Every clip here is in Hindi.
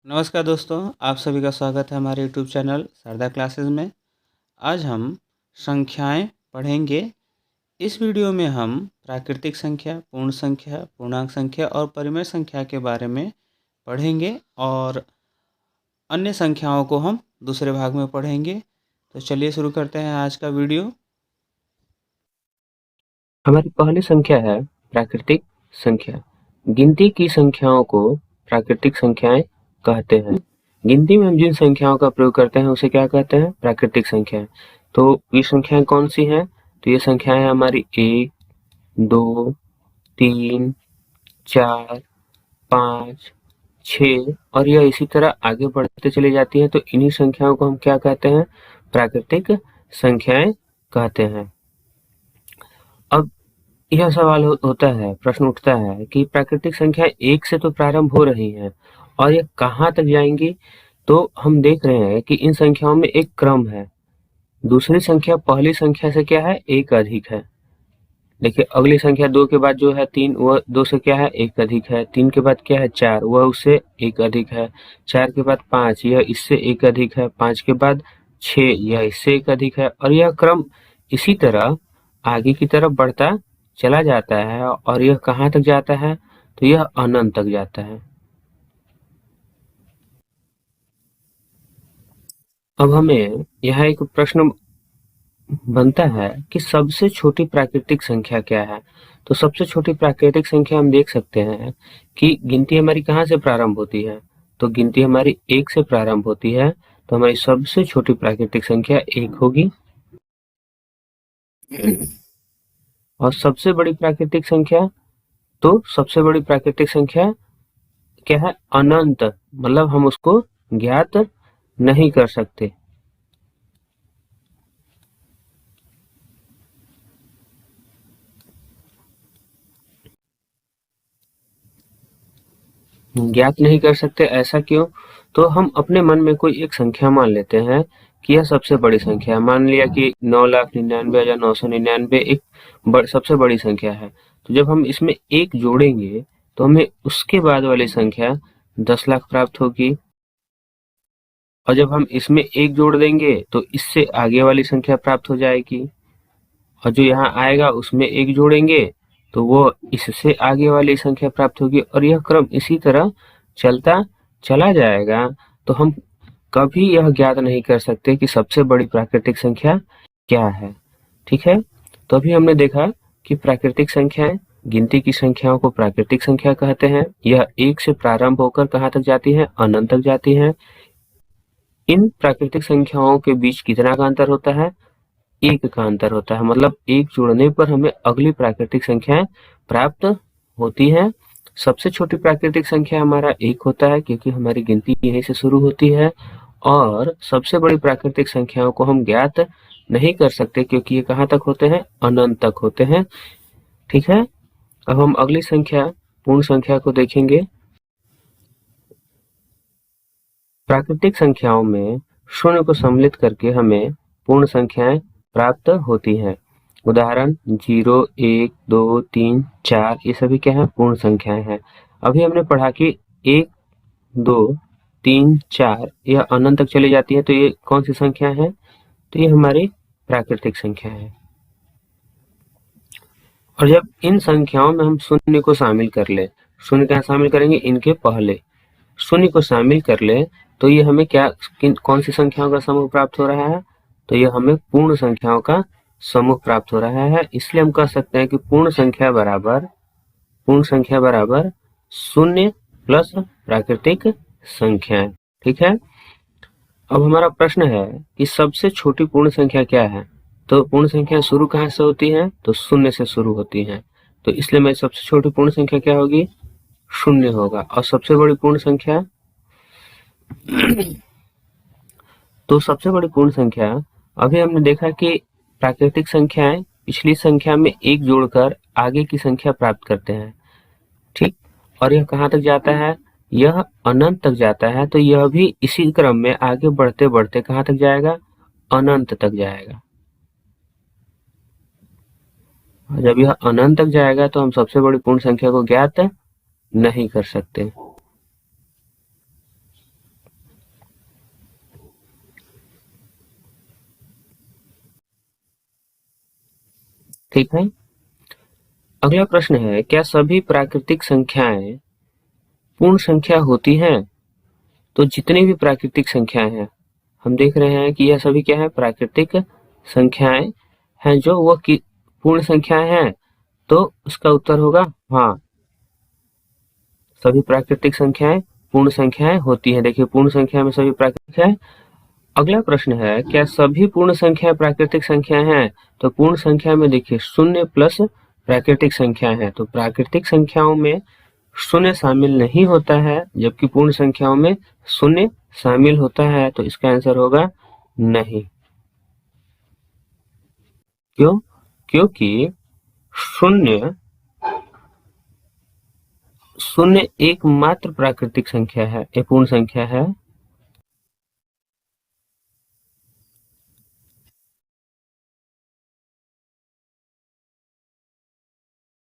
नमस्कार दोस्तों, आप सभी का स्वागत है हमारे यूट्यूब चैनल शारदा क्लासेस में। आज हम संख्याएं पढ़ेंगे। इस वीडियो में हम प्राकृतिक संख्या, पूर्ण संख्या, पूर्णांक संख्या और परिमेय संख्या के बारे में पढ़ेंगे और अन्य संख्याओं को हम दूसरे भाग में पढ़ेंगे। तो चलिए शुरू करते हैं आज का वीडियो। हमारी पहली संख्या है प्राकृतिक संख्या। गिनती की संख्याओं को प्राकृतिक संख्याएं कहते हैं। गिनती में हम जिन संख्याओं का प्रयोग करते हैं उसे क्या कहते हैं? प्राकृतिक संख्याएं। तो ये संख्याएं कौन सी हैं? तो ये संख्याएं हमारी 1, 2, 3, 4, 5, 6 और यह इसी तरह आगे बढ़ते चली जाती है। तो इन्हीं संख्याओं को हम क्या कहते हैं? प्राकृतिक संख्याएं कहते हैं। अब यह सवाल होता है, प्रश्न उठता है कि प्राकृतिक संख्या 1 से तो प्रारंभ हो रही है और यह कहाँ तक जाएंगी? तो हम देख रहे हैं कि इन संख्याओं में एक क्रम है। दूसरी संख्या पहली संख्या से क्या है? 1 अधिक है। देखिए अगली संख्या 2 के बाद जो है 3, वह 2 से क्या है? 1 अधिक है। 3 के बाद क्या है? 4, वह उससे 1 अधिक है। 4 के बाद 5, यह इससे 1 अधिक है। 5 के बाद 6, यह इससे 1 अधिक है और यह क्रम इसी तरह आगे की तरफ बढ़ता चला जाता है और यह कहाँ तक जाता है? तो यह अनंत तक जाता है। अब हमें यहाँ एक प्रश्न बनता है कि सबसे छोटी प्राकृतिक संख्या क्या है? तो सबसे छोटी प्राकृतिक संख्या हम देख सकते हैं कि गिनती हमारी कहाँ से प्रारंभ होती है? तो गिनती हमारी 1 से प्रारंभ होती है। तो हमारी सबसे छोटी प्राकृतिक संख्या 1 होगी। और सबसे बड़ी प्राकृतिक संख्या, तो सबसे बड़ी प्राकृतिक संख्या क्या है? अनंत, मतलब हम उसको ज्ञात नहीं कर सकते। ज्ञात नहीं कर सकते, ऐसा क्यों? तो हम अपने मन में कोई एक संख्या मान लेते हैं कि यह सबसे बड़ी संख्या है। मान लिया कि 9,99,999 एक सबसे बड़ी संख्या है। तो जब हम इसमें एक जोड़ेंगे तो हमें उसके बाद वाली संख्या 10 लाख प्राप्त होगी। और जब हम इसमें एक जोड़ देंगे तो इससे आगे वाली संख्या प्राप्त हो जाएगी। और जो यहाँ आएगा उसमें एक जोड़ेंगे तो वो इससे आगे वाली संख्या प्राप्त होगी और यह क्रम इसी तरह चलता चला जाएगा। तो हम कभी यह ज्ञात नहीं कर सकते कि सबसे बड़ी प्राकृतिक संख्या क्या है। ठीक है, तो अभी हमने देखा कि प्राकृतिक संख्याएं, गिनती की संख्याओं को प्राकृतिक संख्या कहते हैं। यह 1 से प्रारंभ होकर कहाँ तक जाती है? अनंत तक जाती है। इन प्राकृतिक संख्याओं के बीच कितना का अंतर होता है? 1 का अंतर होता है। मतलब 1 जोड़ने पर हमें अगली प्राकृतिक संख्याएं प्राप्त होती हैं। सबसे छोटी प्राकृतिक संख्या हमारा 1 होता है क्योंकि हमारी गिनती यहीं से शुरू होती है। और सबसे बड़ी प्राकृतिक संख्याओं को हम ज्ञात नहीं कर सकते क्योंकि ये कहाँ तक होते हैं? अनंत तक होते हैं। ठीक है, अब हम अगली संख्या पूर्ण संख्या को देखेंगे। प्राकृतिक संख्याओं में शून्य को सम्मिलित करके हमें पूर्ण संख्याएं प्राप्त होती हैं। उदाहरण 0, 1, 2, 3, 4 ये सभी क्या है? पूर्ण संख्याएं हैं। अभी हमने पढ़ा कि 1, 2, 3, 4 यह अनंत तक चली जाती है। तो ये कौन सी संख्या है? तो ये हमारी प्राकृतिक संख्या है। और जब इन संख्याओं में हम शून्य को शामिल कर ले, शून्य क्या शामिल करेंगे? इनके पहले शून्य को शामिल कर ले तो ये हमें क्या, कौन सी संख्याओं का समूह प्राप्त हो रहा है? तो ये हमें पूर्ण संख्याओं का समूह प्राप्त हो रहा है। इसलिए हम कह सकते हैं कि पूर्ण संख्या बराबर शून्य प्लस प्राकृतिक संख्याएं। ठीक है, अब हमारा प्रश्न है कि सबसे छोटी पूर्ण संख्या क्या है? तो पूर्ण संख्या शुरू कहाँ से होती है? तो शून्य से शुरू होती है। तो इसलिए मेरी सबसे छोटी पूर्ण संख्या क्या होगी? शून्य होगा। और सबसे बड़ी पूर्ण संख्या, तो सबसे बड़ी पूर्ण संख्या, अभी हमने देखा कि प्राकृतिक संख्याएं पिछली संख्या में एक जोड़कर आगे की संख्या प्राप्त करते हैं। ठीक, और यह कहाँ तक जाता है? यह अनंत तक जाता है। तो यह भी इसी क्रम में आगे बढ़ते बढ़ते कहाँ तक जाएगा? अनंत तक जाएगा। जब यह अनंत तक जाएगा तो हम सबसे बड़ी पूर्ण संख्या को ज्ञात नहीं कर सकते। ठीक है। अगला प्रश्न है, क्या सभी प्राकृतिक संख्याएं पूर्ण संख्या होती हैं? तो जितनी भी प्राकृतिक संख्याएं हैं, हम देख रहे हैं कि यह सभी क्या है, प्राकृतिक संख्याएं हैं जो वो पूर्ण संख्याएं हैं। तो उसका उत्तर होगा हाँ, सभी प्राकृतिक संख्याएं पूर्ण संख्याएं होती हैं। देखिए, पूर्ण संख्या में सभी प्राकृतिक है। अगला प्रश्न है, क्या सभी पूर्ण संख्याएं प्राकृतिक संख्या हैं? तो पूर्ण संख्या में देखिए शून्य प्लस प्राकृतिक संख्याएं हैं, तो प्राकृतिक संख्याओं में शून्य शामिल नहीं होता है, जबकि पूर्ण संख्याओं में शून्य शामिल होता है। तो इसका आंसर होगा नहीं। क्यों? क्योंकि शून्य एकमात्र प्राकृतिक संख्या है, एक पूर्ण संख्या है,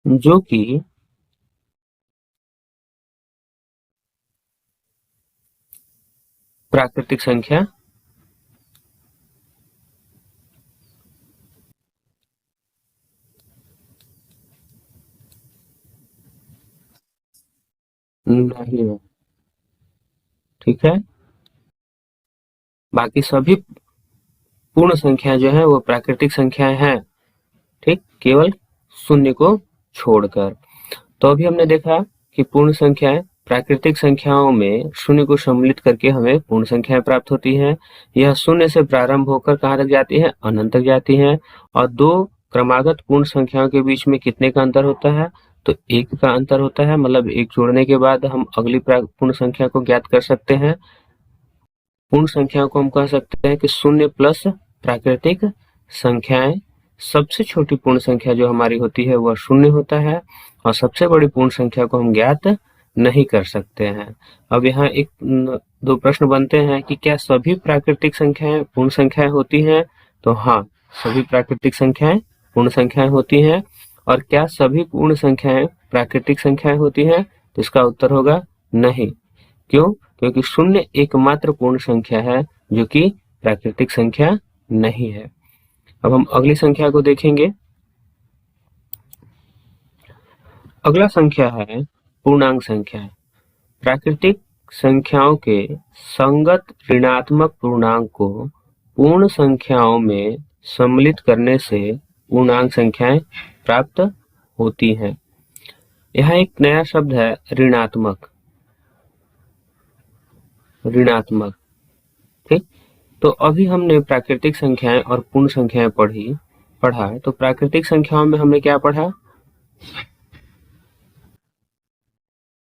जो कि प्राकृतिक संख्या नहीं है। ठीक है, बाकी सभी पूर्ण संख्या जो है वो प्राकृतिक संख्याएं हैं। ठीक, केवल शून्य को छोड़कर। तो अभी हमने देखा कि पूर्ण संख्याएं प्राकृतिक संख्याओं में शून्य को सम्मिलित करके हमें पूर्ण संख्याएं प्राप्त होती हैं। यह शून्य से प्रारंभ होकर कहाँ तक जाती है? अनंत तक जाती हैं। और दो क्रमागत पूर्ण संख्याओं के बीच में कितने का अंतर होता है? तो एक का अंतर होता है, मतलब एक जोड़ने के बाद हम अगली पूर्ण संख्या को ज्ञात कर सकते हैं। पूर्ण संख्याओं को हम कह सकते हैं कि शून्य प्लस प्राकृतिक संख्याएं। सबसे छोटी पूर्ण संख्या जो हमारी होती है वह शून्य होता है, और सबसे बड़ी पूर्ण संख्या को हम ज्ञात नहीं कर सकते हैं। अब यहाँ एक दो प्रश्न बनते हैं कि क्या सभी प्राकृतिक संख्याएं पूर्ण संख्याएं होती हैं? तो हाँ, सभी प्राकृतिक संख्याएं पूर्ण संख्याएं होती हैं। और क्या सभी पूर्ण संख्याएं प्राकृतिक संख्याएं होती हैं? तो इसका उत्तर होगा नहीं। क्यों? क्योंकि शून्य एकमात्र पूर्ण संख्या है जो कि प्राकृतिक संख्या नहीं है। अब हम अगली संख्या को देखेंगे। अगला संख्या है पूर्णांक संख्या। प्राकृतिक संख्याओं के संगत ऋणात्मक पूर्णांक को पूर्ण संख्याओं में सम्मिलित करने से पूर्णांक संख्याएं प्राप्त होती हैं। यहाँ एक नया शब्द है ऋणात्मक। ऋणात्मक, ठीक। तो अभी हमने प्राकृतिक संख्याएं और पूर्ण संख्याएं पढ़ा। तो प्राकृतिक संख्याओं में हमने क्या पढ़ा?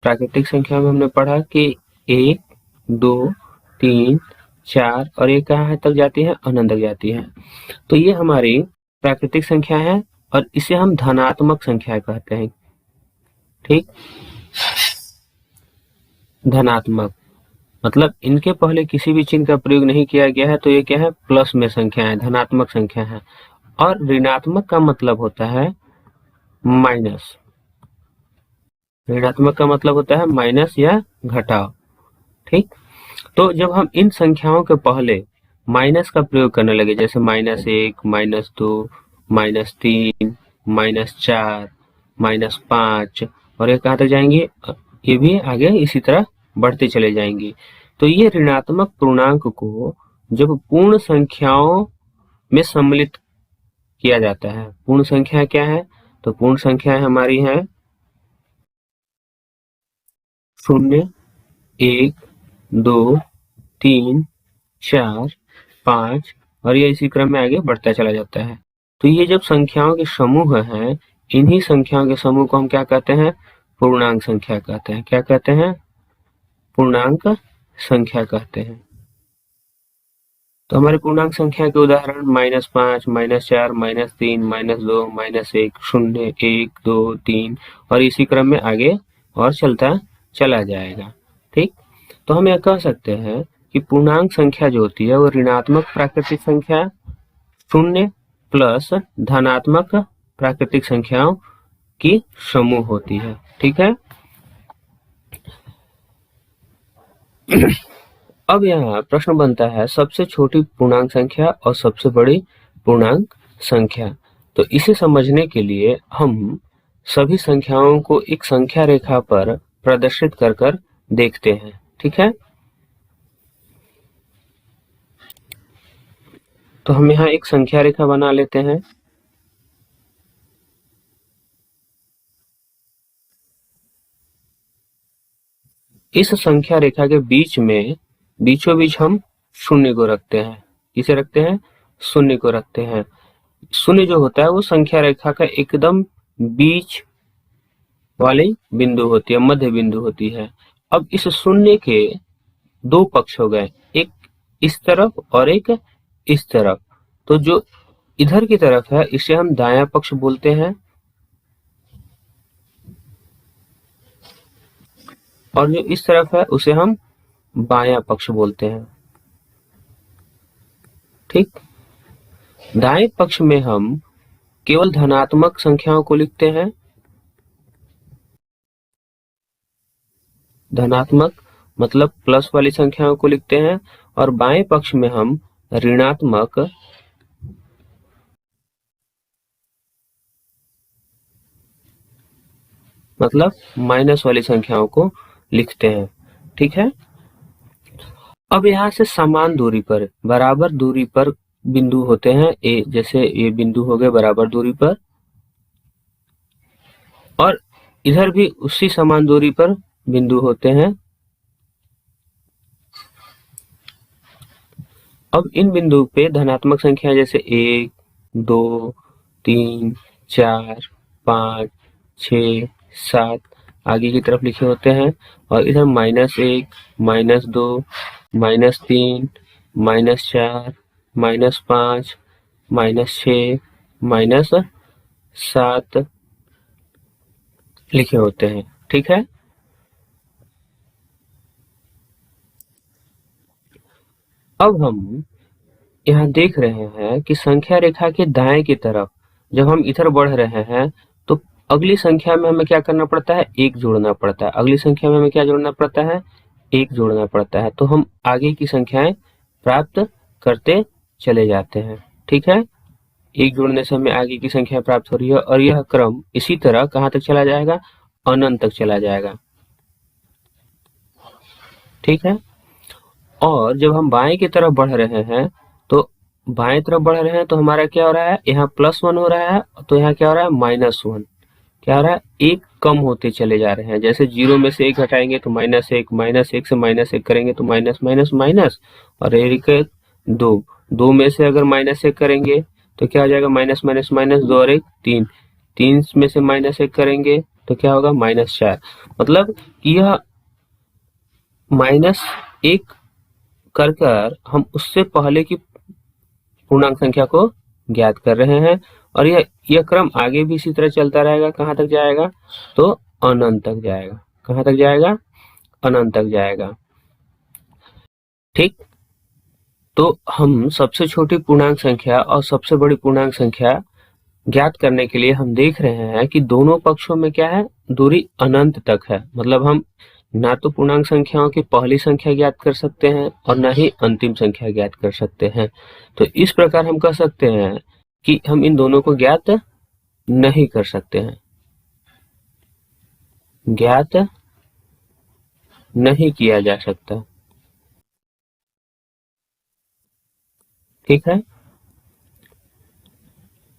प्राकृतिक संख्याओं में हमने पढ़ा कि 1, 2, 3, 4 और ये कहाँ तक जाती है? अनंत तक जाती है। तो ये हमारी प्राकृतिक संख्या है और इसे हम धनात्मक संख्या कहते हैं। ठीक, धनात्मक मतलब इनके पहले किसी भी चिन्ह का प्रयोग नहीं किया गया है, तो ये क्या है? प्लस में संख्या है, धनात्मक संख्या है। और ऋणात्मक का मतलब होता है माइनस। ऋणात्मक का मतलब होता है माइनस या घटाव। ठीक, तो जब हम इन संख्याओं के पहले माइनस का प्रयोग करने लगे, जैसे -1, -2, -3, -4, -5 और ये कहाँ तक जाएंगे? ये भी आगे इसी तरह बढ़ते चले जाएंगे। तो ये ऋणात्मक पूर्णांक को जब पूर्ण संख्याओं में सम्मिलित किया जाता है, पूर्ण संख्या क्या है? तो पूर्ण संख्याएं हमारी हैं 0, 1, 2, 3, 4, 5 और ये इसी क्रम में आगे बढ़ता चला जाता है। तो ये जब संख्याओं के समूह हैं, इन्हीं संख्याओं के समूह को हम क्या कहते हैं? पूर्णांक संख्या कहते हैं। क्या कहते हैं? पूर्णांक संख्या कहते हैं। तो हमारे पूर्णांक संख्या के उदाहरण -5, -4, -3, -2, -1, 0, 1, 2, 3 और इसी क्रम में आगे और चलता चला जाएगा। ठीक, तो हम यह कह सकते हैं कि पूर्णांक संख्या जो होती है वो ऋणात्मक प्राकृतिक संख्या 0 प्लस धनात्मक प्राकृतिक संख्याओं की समूह होती है। ठीक है। अब यहाँ प्रश्न बनता है सबसे छोटी पूर्णांक संख्या और सबसे बड़ी पूर्णांक संख्या। तो इसे समझने के लिए हम सभी संख्याओं को एक संख्या रेखा पर प्रदर्शित कर कर देखते हैं। ठीक है, तो हम यहाँ एक संख्या रेखा बना लेते हैं। इस संख्या रेखा के बीच में बीचों बीच हम शून्य को रखते हैं। किसे रखते हैं? शून्य को रखते हैं। शून्य जो होता है वो संख्या रेखा का एकदम बीच वाली बिंदु होती है, मध्य बिंदु होती है। अब इस शून्य के दो पक्ष हो गए, एक इस तरफ और एक इस तरफ। तो जो इधर की तरफ है इसे हम दायां पक्ष बोलते हैं, और जो इस तरफ है उसे हम बायां पक्ष बोलते हैं। ठीक, दाएं पक्ष में हम केवल धनात्मक संख्याओं को लिखते हैं, धनात्मक मतलब प्लस वाली संख्याओं को लिखते हैं, और बाएं पक्ष में हम ऋणात्मक मतलब माइनस वाली संख्याओं को लिखते हैं। ठीक है, अब यहाँ से समान दूरी पर, बराबर दूरी पर बिंदु होते हैं। ए जैसे ये बिंदु हो गए बराबर दूरी पर, और इधर भी उसी समान दूरी पर बिंदु होते हैं। अब इन बिंदु पे धनात्मक संख्या जैसे 1, 2, 3, 4, 5, 6, 7 आगे की तरफ लिखे होते हैं, और इधर -1, -2, -3, -4, -5, -6, -7 लिखे होते हैं। ठीक है, अब हम यहाँ देख रहे हैं कि संख्या रेखा के दाएं की तरफ जब हम इधर बढ़ रहे हैं तो अगली संख्या में हमें क्या करना पड़ता है? 1 जोड़ना पड़ता है। अगली संख्या में हमें क्या जोड़ना पड़ता है? 1 जोड़ना पड़ता है। तो हम आगे की संख्याएं प्राप्त करते चले जाते हैं। ठीक है, 1 जोड़ने से हमें आगे की संख्या प्राप्त हो रही है, और यह क्रम इसी तरह कहाँ तक चला जाएगा? अनंत तक चला जाएगा। ठीक है, और जब हम बाएं की तरफ बढ़ रहे हैं तो बाएं तरफ बढ़ रहे हैं तो हमारा क्या हो रहा है? यहाँ +1 हो रहा है, तो यहाँ क्या हो रहा है? -1। क्या हो रहा है? 1 कम होते चले जा रहे हैं। जैसे 0 में से 1 हटाएंगे तो -1, -1 से -1 करेंगे तो माइनस माइनस माइनस, और 2, 2 में से अगर -1 करेंगे तो क्या हो जाएगा? माइनस माइनस माइनस, 2 और 1 3, 3 में से -1 करेंगे तो क्या होगा? -4। मतलब यह -1 कर कर हम उससे पहले की पूर्णांक संख्या को ज्ञात कर रहे हैं, और यह क्रम आगे भी इसी तरह चलता रहेगा। कहाँ तक जाएगा? तो अनंत तक जाएगा। कहाँ तक जाएगा? अनंत तक जाएगा। ठीक, तो हम सबसे छोटी पूर्णांक संख्या और सबसे बड़ी पूर्णांक संख्या ज्ञात करने के लिए हम देख रहे हैं कि दोनों पक्षों में क्या है? दूरी अनंत तक है। मतलब हम ना तो पूर्णांक संख्याओं की पहली संख्या ज्ञात कर सकते हैं और ना ही अंतिम संख्या ज्ञात कर सकते हैं। तो इस प्रकार हम कह सकते हैं कि हम इन दोनों को ज्ञात नहीं कर सकते हैं, ज्ञात नहीं किया जा सकता। ठीक है,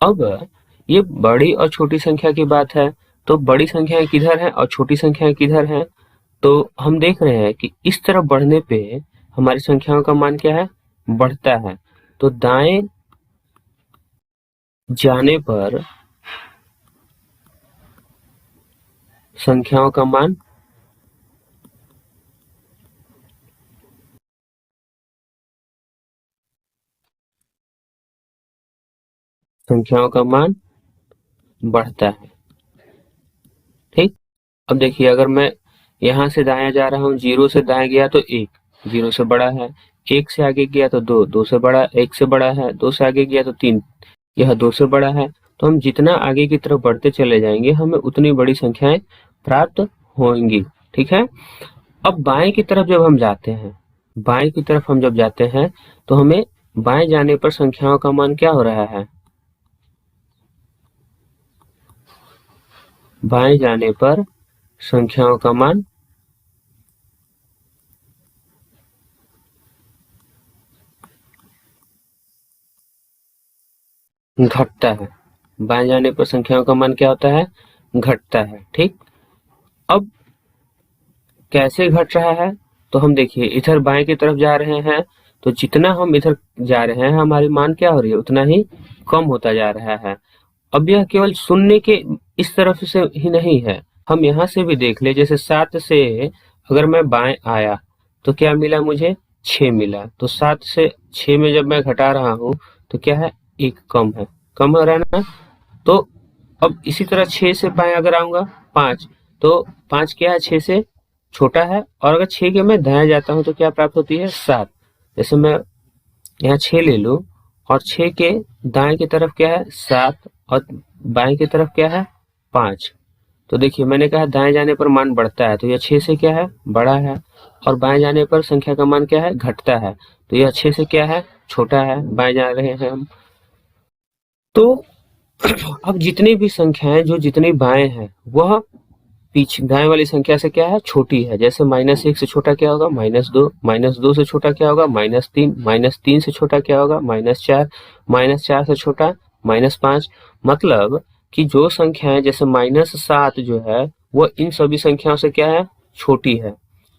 अब ये बड़ी और छोटी संख्या की बात है, तो बड़ी संख्याएं किधर हैं और छोटी संख्याएं किधर हैं? तो हम देख रहे हैं कि इस तरफ बढ़ने पे हमारी संख्याओं का मान क्या है? बढ़ता है। तो दाएं जाने पर संख्याओं का मान बढ़ता है। ठीक, अब देखिए अगर मैं यहाँ से दाएं जा रहा हूँ, 0 से दाएं गया तो 1, 0 से बड़ा है। 1 से आगे गया तो 2, 2 से बड़ा, 1 से बड़ा है। 2 से आगे गया तो 3, यह 2 से बड़ा है। तो हम जितना आगे की तरफ बढ़ते चले जाएंगे हमें उतनी बड़ी संख्याएं प्राप्त होंगी। ठीक है, अब बाएं की तरफ जब हम जाते हैं, बाएं की तरफ हम जब जाते हैं तो हमें बाएं जाने पर संख्याओं का मान क्या हो रहा है? बाएं जाने पर संख्याओं का मान घटता है। बाएं जाने पर संख्याओं का मान क्या होता है? घटता है। ठीक, अब कैसे घट रहा है? तो हम देखिए इधर बाएं की तरफ जा रहे हैं, तो जितना हम इधर जा रहे हैं हमारी मान क्या हो रही है? उतना ही कम होता जा रहा है। अब यह केवल शून्य के इस तरफ से ही नहीं है, हम यहाँ से भी देख ले। जैसे 7 से अगर मैं बाएं आया तो क्या मिला मुझे? 6 मिला। तो 7 से 6 में जब मैं घटा रहा हूँ तो क्या है? 1 कम है, कम हो रहा है ना। तो अब इसी तरह 6 से बाएं अगर आऊंगा 5, तो 5 क्या है? 6 से छोटा है। और अगर 6 के मैं दाएं जाता हूँ तो क्या प्राप्त होती है? 7। जैसे मैं यहाँ 6 ले लूं और 6 के दाएं की तरफ क्या है? 7 और बाएं की तरफ क्या है? 5। तो देखिए मैंने कहा दाएं जाने पर मान बढ़ता है, तो यह 6 से क्या है? बड़ा है। और बाएं जाने पर संख्या का मान क्या है? घटता है, तो यह 6 से क्या है? छोटा है। बाएं जा रहे हैं हम। तो अब जितनी भी संख्याएं जो जितनी बाएं हैं वह पीछे दाएं वाली संख्या से क्या है? छोटी है। जैसे -1 से छोटा क्या होगा? -2। -2 से छोटा क्या होगा? -3। -3 से छोटा क्या होगा? -4। -4 से छोटा -5। मतलब कि जो संख्याएं जैसे -7 जो है वो इन सभी संख्याओं से क्या है? छोटी है।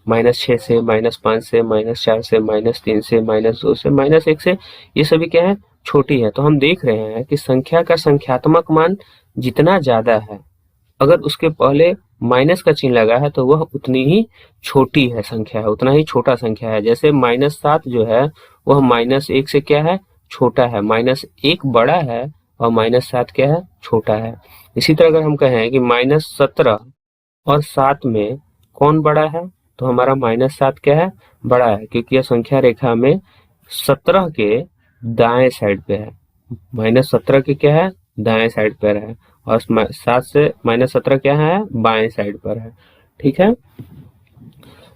-6 से, -5 से, -4 से, -3 से, -2 से, -1 से, ये सभी क्या है? छोटी है। तो हम देख रहे हैं कि संख्या का संख्यात्मक मान जितना ज्यादा है, अगर उसके पहले माइनस का चिन्ह लगा है तो वह उतनी ही छोटी है संख्या है, उतना ही छोटा संख्या है। जैसे -7 जो है वह -1 से क्या है? छोटा है। -1 बड़ा है और -7 क्या है? छोटा है। इसी तरह अगर हम कहें कि -17 और 7 में कौन बड़ा है, तो हमारा -7 क्या है? बड़ा है, क्योंकि यह संख्या रेखा में 17 के दाएं साइड पे है। -17 के क्या है? दाएं साइड पर है। और 7 से -17 क्या है? बाएं साइड पर है। ठीक है,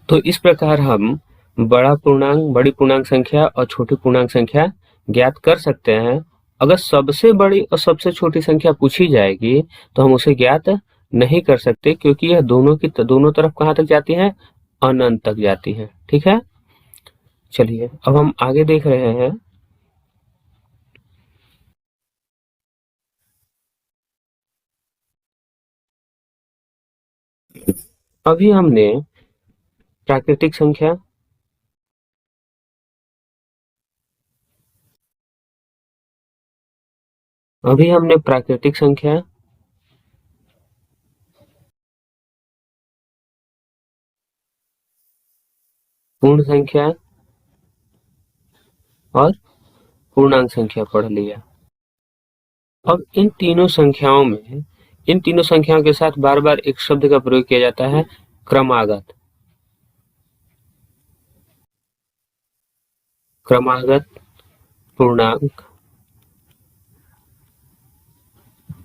तो इस प्रकार हम बड़ा पूर्णांक, बड़ी पूर्णांक संख्या और छोटी पूर्णांक संख्या ज्ञात कर सकते हैं। अगर सबसे बड़ी और सबसे छोटी संख्या पूछी जाएगी तो हम उसे ज्ञात नहीं कर सकते, क्योंकि यह दोनों तरफ कहाँ तक जाती है? अनंत तक जाती है। ठीक है, चलिए अब हम आगे देख रहे हैं। अभी हमने प्राकृतिक संख्या, पूर्ण संख्या और पूर्णांक संख्या पढ़ लिया। अब इन तीनों संख्याओं के साथ बार बार एक शब्द का प्रयोग किया जाता है, क्रमागत। क्रमागत पूर्णांक,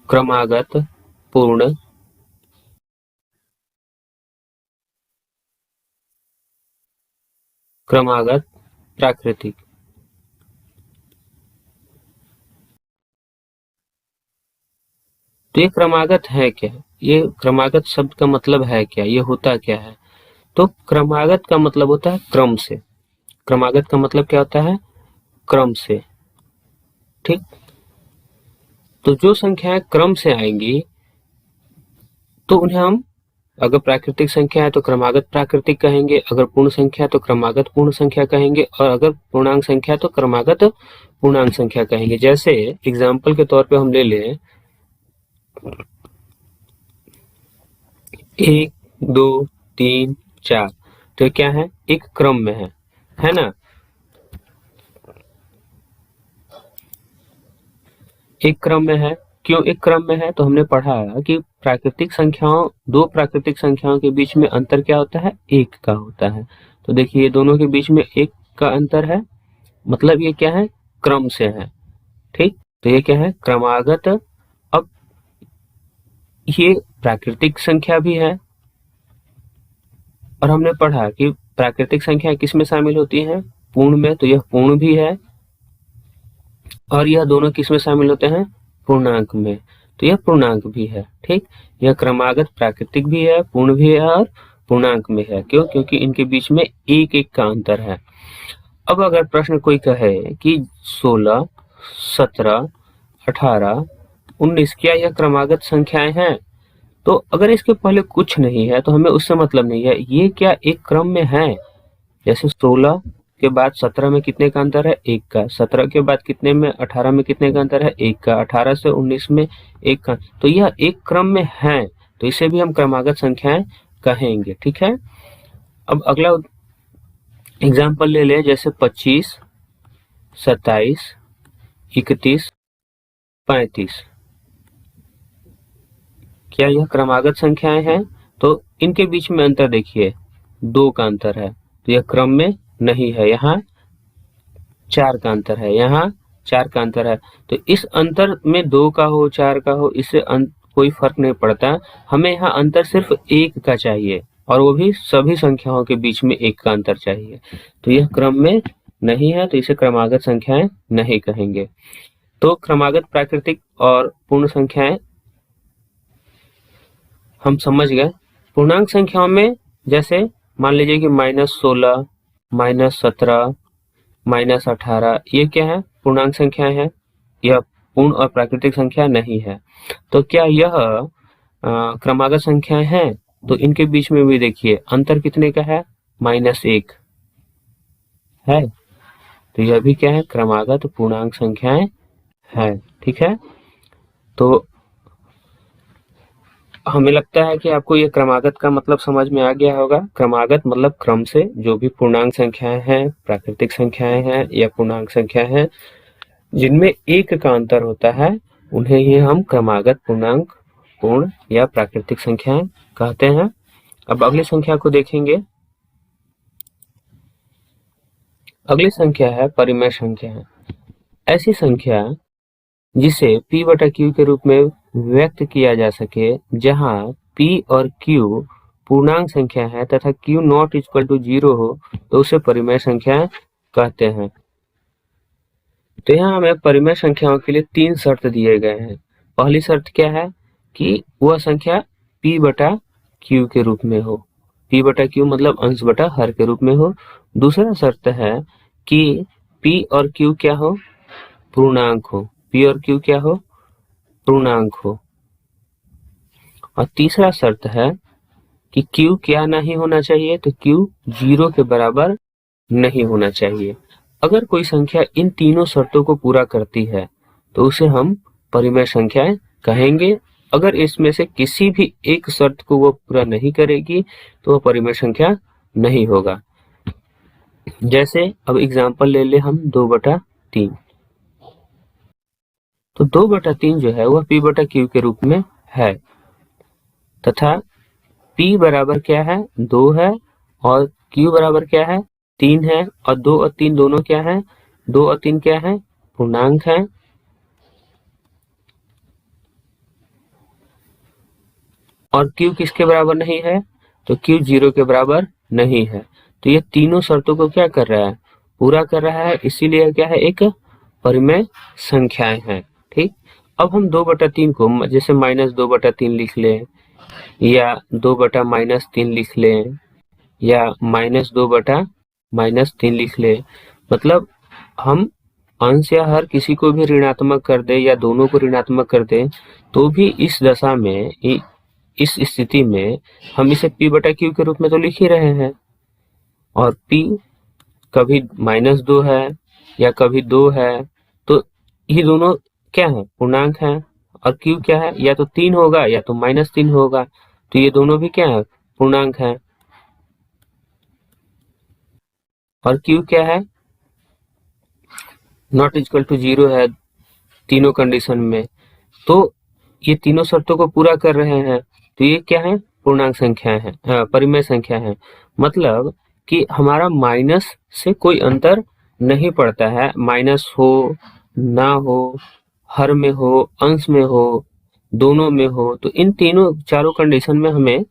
क्रमागत पूर्ण, क्रमागत प्राकृतिक। तो ये क्रमागत है क्या? ये क्रमागत शब्द का मतलब है क्या? ये होता क्या है? तो क्रमागत का मतलब होता है क्रम से। क्रमागत का मतलब क्या होता है? क्रम से। ठीक, तो जो संख्याएं क्रम से आएंगी तो उन्हें हम, अगर प्राकृतिक संख्या है तो क्रमागत प्राकृतिक कहेंगे, अगर पूर्ण संख्या है तो क्रमागत पूर्ण संख्या कहेंगे, और अगर पूर्णांक संख्या है तो क्रमागत पूर्णांक संख्या कहेंगे। जैसे एग्जाम्पल के तौर पे हम ले लें 1, 2, 3, 4, तो क्या है? एक क्रम में है ना? एक क्रम में है। क्यों एक क्रम में है? तो हमने पढ़ा कि दो प्राकृतिक संख्याओं के बीच में अंतर क्या होता है? 1 का होता है। तो देखिए दोनों के बीच में 1 का अंतर है, मतलब ये क्या है? क्रम से है। ठीक, तो ये क्या है? क्रमागत। अब ये प्राकृतिक संख्या भी है, और हमने पढ़ा कि प्राकृतिक संख्या किस में शामिल होती है? पूर्ण में। तो यह पूर्ण भी है, और यह दोनों किस में शामिल होते हैं? पूर्णांक में। तो यह पूर्णांक भी है। ठीक, यह क्रमागत प्राकृतिक भी है, पूर्ण भी है और पूर्णांक में है। क्यों? क्योंकि इनके बीच में एक एक का अंतर है। अब अगर प्रश्न कोई कहे कि 16, 17, 18, 19 क्या यह क्रमागत संख्याएं हैं? तो अगर इसके पहले कुछ नहीं है तो हमें उससे मतलब नहीं है, ये क्या एक क्रम में है? जैसे 16 के बाद 17 में कितने का अंतर है? 1 का। 17 के बाद कितने में 18 में कितने का अंतर है? 1 का। 18 से 19 में 1 का। तो यह एक क्रम में है, तो इसे भी हम क्रमागत संख्याएं कहेंगे। ठीक है, अब अगला एग्जाम्पल ले लें, जैसे 25, 27, 31, 35। क्या यह क्रमागत संख्याएं हैं? तो इनके बीच में अंतर देखिए, 2 का अंतर है, तो यह क्रम में नहीं है। यहाँ 4 का अंतर है, यहाँ 4 का अंतर है। तो इस अंतर में 2 का हो 4 का हो, इससे कोई फर्क नहीं पड़ता। हमें यहाँ अंतर सिर्फ 1 का चाहिए, और वो भी सभी संख्याओं के बीच में 1 का अंतर चाहिए। तो यह क्रम में नहीं है, तो इसे क्रमागत संख्याएं नहीं कहेंगे। तो क्रमागत प्राकृतिक और पूर्ण संख्याएं हम समझ गए। पूर्णांक संख्याओं में जैसे मान लीजिए कि -16, -17, -18, ये क्या है? पूर्णांक संख्याएं हैं। यह पूर्ण और प्राकृतिक संख्या नहीं है। तो क्या यह क्रमागत संख्याएं हैं? तो इनके बीच में भी देखिए अंतर कितने का है? -1 है। तो यह भी क्या है? क्रमागत पूर्णांक संख्याएं है। ठीक है, तो हमें लगता है कि आपको ये क्रमागत का मतलब समझ में आ गया होगा। क्रमागत मतलब क्रम से जो भी पूर्णांक संख्याएं हैं, प्राकृतिक संख्याएं हैं या पूर्णांक संख्या हैं, जिनमें 1 का अंतर होता है, उन्हें ही हम क्रमागत पूर्णांक, पूर्ण या प्राकृतिक संख्याएं कहते हैं। अब अगली संख्या को देखेंगे। अगली संख्या है परिमेय संख्या। ऐसी संख्या जिसे p बटा q के रूप में व्यक्त किया जा सके, जहां p और q पूर्णांक संख्या है तथा q नॉट इक्वल टू 0 हो, तो उसे परिमेय संख्या कहते हैं। तो यहाँ हमें परिमेय संख्याओं के लिए 3 शर्त दिए गए हैं। पहली शर्त क्या है? कि वह संख्या p बटा q के रूप में हो। p बटा q मतलब अंश बटा हर के रूप में हो। दूसरा शर्त है कि p और q क्या हो? पूर्णांक हो। p और q क्या हो? पूर्णांक हो। और तीसरा शर्त है कि q क्या नहीं होना चाहिए? तो q 0 के बराबर नहीं होना चाहिए। अगर कोई संख्या इन तीनों शर्तों को पूरा करती है तो उसे हम परिमेय संख्याएं कहेंगे। अगर इसमें से किसी भी एक शर्त को वो पूरा नहीं करेगी तो वह परिमेय संख्या नहीं होगा। जैसे अब एग्जांपल ले ले हम 2/3। तो 2/3 जो है वह p बटा q के रूप में है, तथा p बराबर क्या है? 2 है, और q बराबर क्या है? 3 है। और 2 और 3 दोनों क्या है? 2 और 3 क्या है? पूर्णांक है। और q किसके बराबर नहीं है? तो q 0 के बराबर नहीं है। तो ये तीनों शर्तों को क्या कर रहा है? पूरा कर रहा है, इसीलिए क्या है? एक परिमेय संख्याएं हैं। ठीक, अब हम 2/3 को जैसे -2/3 लिख लें, या 2/-3 लिख लें, या -2/-3 लिख लें। मतलब हम अंश या हर किसी को भी ऋणात्मक कर दे या दोनों को ऋणात्मक कर दे, तो भी इस दशा में, इस स्थिति में हम इसे p बटा q के रूप में तो लिख ही रहे हैं। और p कभी -2 है या कभी 2 है, तो ये दोनों क्या है? पूर्णांक है। और q क्या है? या तो 3 होगा या तो -3 होगा। तो ये दोनों भी क्या है? पूर्णांक है। और q क्या है? नॉट इक्वल टू 0 है तीनों कंडीशन में। तो ये तीनों शर्तों को पूरा कर रहे हैं, तो ये क्या है? पूर्णांक संख्या है, परिमेय संख्या है। मतलब कि हमारा माइनस से कोई अंतर नहीं पड़ता है। माइनस हो, ना हो, हर में हो, अंश में हो, दोनों में हो, तो इन तीनों चारों कंडीशन में हमें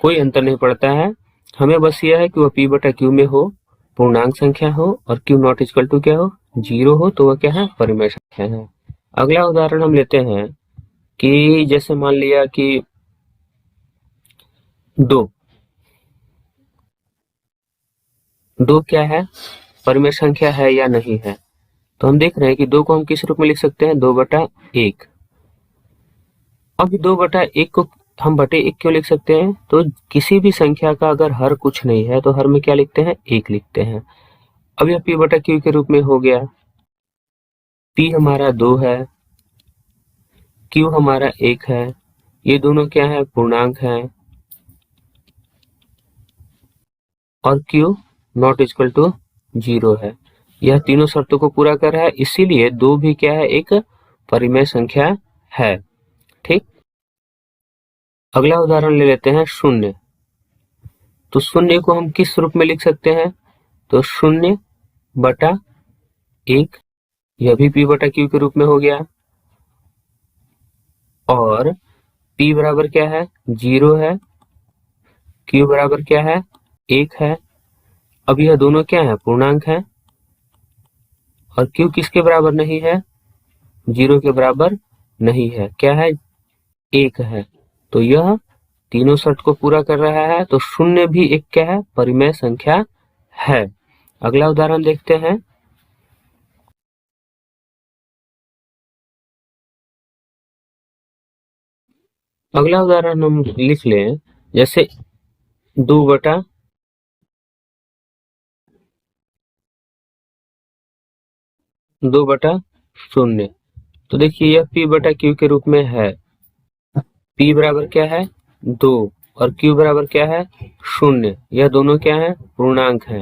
कोई अंतर नहीं पड़ता है। हमें बस यह है कि वह p बटा q में हो, पूर्णांक संख्या हो, और q नॉट इक्वल टू क्या हो? 0 हो, तो वह क्या है? परिमेय संख्या है। अगला उदाहरण हम लेते हैं कि जैसे मान लिया कि 2 क्या है, परिमेय संख्या है या नहीं है। तो हम देख रहे हैं कि 2 को हम किस रूप में लिख सकते हैं, 2/1। अब 2/1 को हम बटे 1 क्यों लिख सकते हैं, तो किसी भी संख्या का अगर हर कुछ नहीं है तो हर में क्या लिखते हैं, 1 लिखते हैं। अब यह p/q के रूप में हो गया। p हमारा 2 है, q हमारा 1 है, ये दोनों क्या है, पूर्णांक हैं, और q नॉट इक्वल टू 0 है। यह तीनों शर्तों को पूरा कर रहा है, इसीलिए 2 भी क्या है, एक परिमेय संख्या है। ठीक, अगला उदाहरण ले लेते हैं 0। तो 0 को हम किस रूप में लिख सकते हैं, तो 0/1, यह भी p/q के रूप में हो गया। और p बराबर क्या है, 0 है, q बराबर क्या है, 1 है। अब यह दोनों क्या है, पूर्णांक है, और q किसके बराबर नहीं है, 0 के बराबर नहीं है, क्या है, 1 है। तो यह तीनों शर्त को पूरा कर रहा है, तो 0 भी एक क्या है, परिमेय संख्या है। अगला उदाहरण देखते हैं। अगला उदाहरण हम लिख लें, जैसे 2/0। तो देखिए यह p/q के रूप में है। p बराबर क्या है, 2, और q बराबर क्या है, 0। यह दोनों क्या है, पूर्णांक है।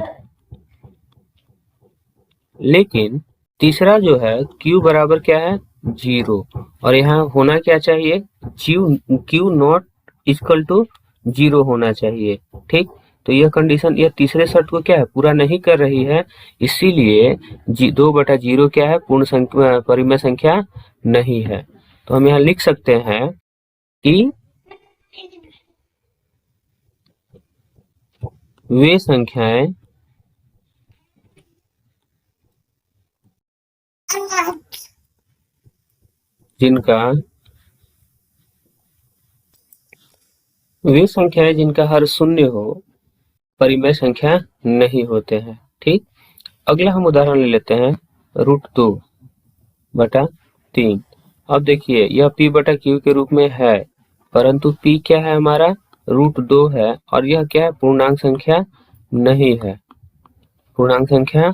लेकिन तीसरा जो है, q बराबर क्या है, 0, और यहाँ होना क्या चाहिए, q नॉट इक्वल टू 0 होना चाहिए। ठीक, तो यह कंडीशन, यह तीसरे शर्त को क्या है, पूरा नहीं कर रही है, इसीलिए 2/0 क्या है, पूर्ण संख्या, परिमेय संख्या नहीं है। तो हम यहाँ लिख सकते हैं कि वे संख्याएं जिनका हर 0 हो, परिमेय संख्या नहीं होते हैं। ठीक, अगला हम उदाहरण ले लेते हैं, √2/3। अब देखिए यह p/q के रूप में है, परंतु p क्या है हमारा, √2 है, और यह क्या है, पूर्णांक संख्या नहीं है, पूर्णांक संख्या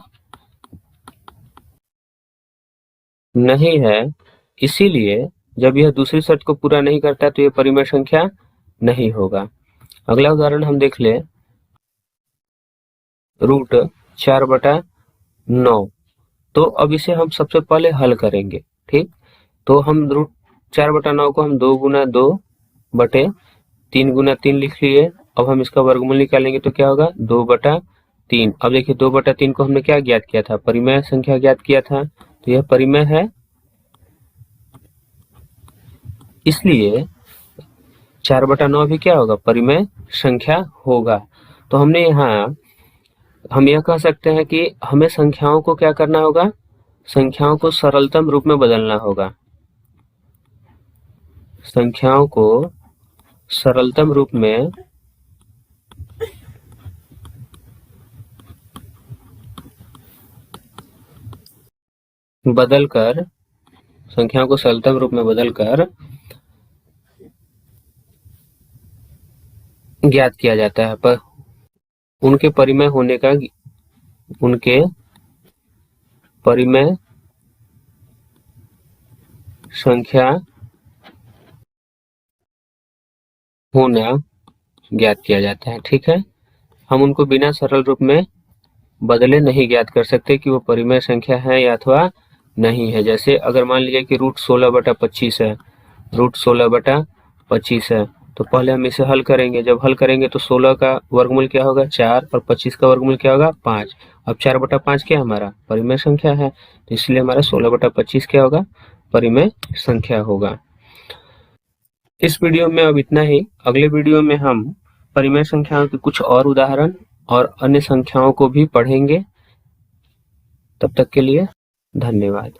नहीं है। इसीलिए जब यह दूसरी शर्त को पूरा नहीं करता तो यह परिमेय संख्या नहीं होगा। अगला उदाहरण हम देख ले, √4/9। तो अब इसे हम सबसे पहले हल करेंगे। ठीक, तो हम √4/9 को हम 2 गुना 2 बटे 3 गुना 3 लिख लिए। अब हम इसका वर्गमूल निकालेंगे तो क्या होगा, 2/3। अब देखिए 2/3 को हमने क्या ज्ञात किया था, परिमेय संख्या ज्ञात किया था, तो यह परिमेय है, इसलिए 4/9 भी क्या होगा, परिमेय संख्या होगा। तो हम यह कह सकते हैं कि हमें संख्याओं को क्या करना होगा, संख्याओं को सरलतम रूप में बदलना होगा, संख्याओं को सरलतम रूप में बदलकर, संख्याओं को सरलतम रूप में बदलकर ज्ञात किया जाता है, पर उनके परिमेय होने का, उनके परिमेय संख्या होना ज्ञात किया जाता है। ठीक है, हम उनको बिना सरल रूप में बदले नहीं ज्ञात कर सकते कि वो परिमेय संख्या है या अथवा नहीं है। जैसे अगर मान लीजिए कि √16/25 है, √16/25 है, तो पहले हम इसे हल करेंगे। जब हल करेंगे तो 16 का वर्गमूल क्या होगा, 4, और 25 का वर्गमूल क्या होगा, 5। अब 4/5 क्या हमारा परिमेय संख्या है, तो इसलिए हमारा 16/25 क्या होगा, परिमेय संख्या होगा। इस वीडियो में अब इतना ही। अगले वीडियो में हम परिमेय संख्याओं के कुछ और उदाहरण और अन्य संख्याओं को भी पढ़ेंगे। तब तक के लिए धन्यवाद।